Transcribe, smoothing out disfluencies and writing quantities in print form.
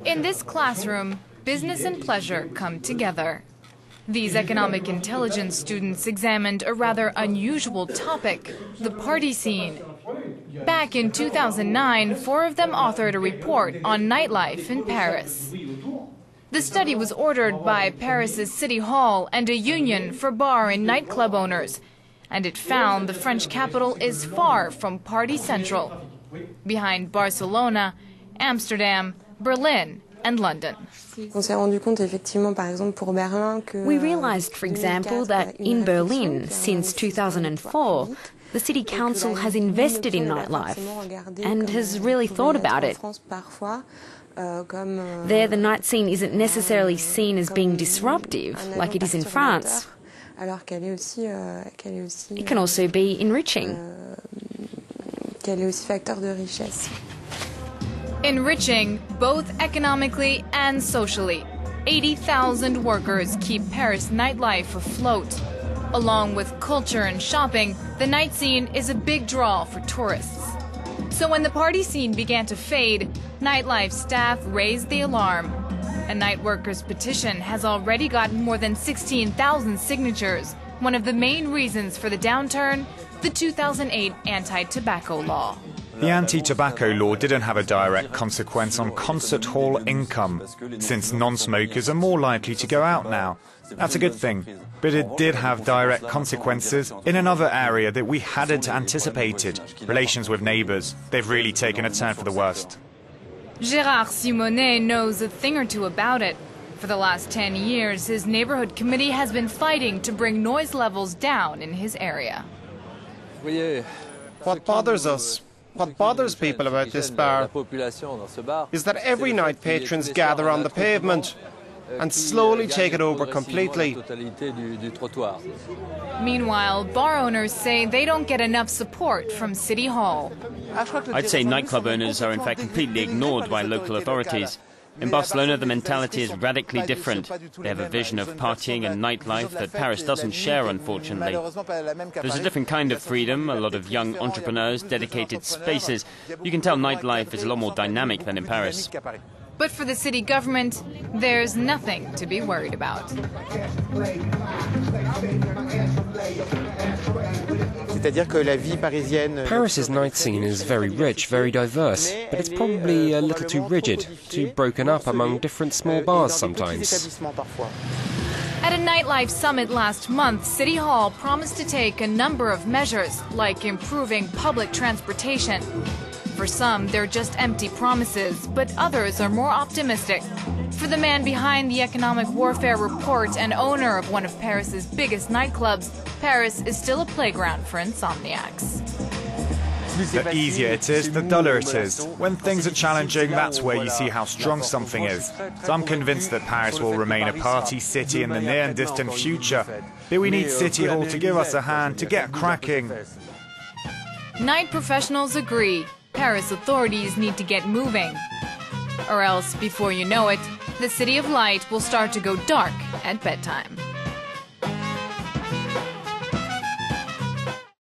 In this classroom, business and pleasure come together. These economic intelligence students examined a rather unusual topic, the party scene. Back in 2009, 4 of them authored a report on nightlife in Paris. The study was ordered by Paris's City Hall and a union for bar and nightclub owners, and it found the French capital is far from party central, behind Barcelona, Amsterdam, Berlin, and London. We realized, for example, that in Berlin, since 2004, the city council has invested in nightlife and has really thought about it. There, the night scene isn't necessarily seen as being disruptive, like it is in France. It can also be enriching. Enriching both economically and socially. 80,000 workers keep Paris nightlife afloat. Along with culture and shopping, the night scene is a big draw for tourists. So when the party scene began to fade, nightlife staff raised the alarm. A night workers' petition has already gotten more than 16,000 signatures. One of the main reasons for the downturn, the 2008 anti-tobacco law. The anti-tobacco law didn't have a direct consequence on concert hall income, since non-smokers are more likely to go out now. That's a good thing. But it did have direct consequences in another area that we hadn't anticipated, relations with neighbors. They've really taken a turn for the worst. Gérard Simonet knows a thing or two about it. For the last 10 years, his neighborhood committee has been fighting to bring noise levels down in his area. What bothers us, what bothers people about this bar, is that every night patrons gather on the pavement and slowly take it over completely. Meanwhile, bar owners say they don't get enough support from City Hall. I'd say nightclub owners are in fact completely ignored by local authorities. In Barcelona, the mentality is radically different. They have a vision of partying and nightlife that Paris doesn't share, unfortunately. There's a different kind of freedom, a lot of young entrepreneurs, dedicated spaces. You can tell nightlife is a lot more dynamic than in Paris. But for the city government, there's nothing to be worried about. Paris's night scene is very rich, very diverse, but it's probably a little too rigid, too broken up among different small bars sometimes. At a nightlife summit last month, City Hall promised to take a number of measures, like improving public transportation. For some, they're just empty promises, but others are more optimistic. For the man behind the Economic Warfare Report and owner of one of Paris's biggest nightclubs, Paris is still a playground for insomniacs. The easier it is, the duller it is. When things are challenging, that's where you see how strong something is. So I'm convinced that Paris will remain a party city in the near and distant future. But we need City Hall to give us a hand to get cracking. Night professionals agree. Paris authorities need to get moving. Or else, before you know it, the City of Light will start to go dark at bedtime.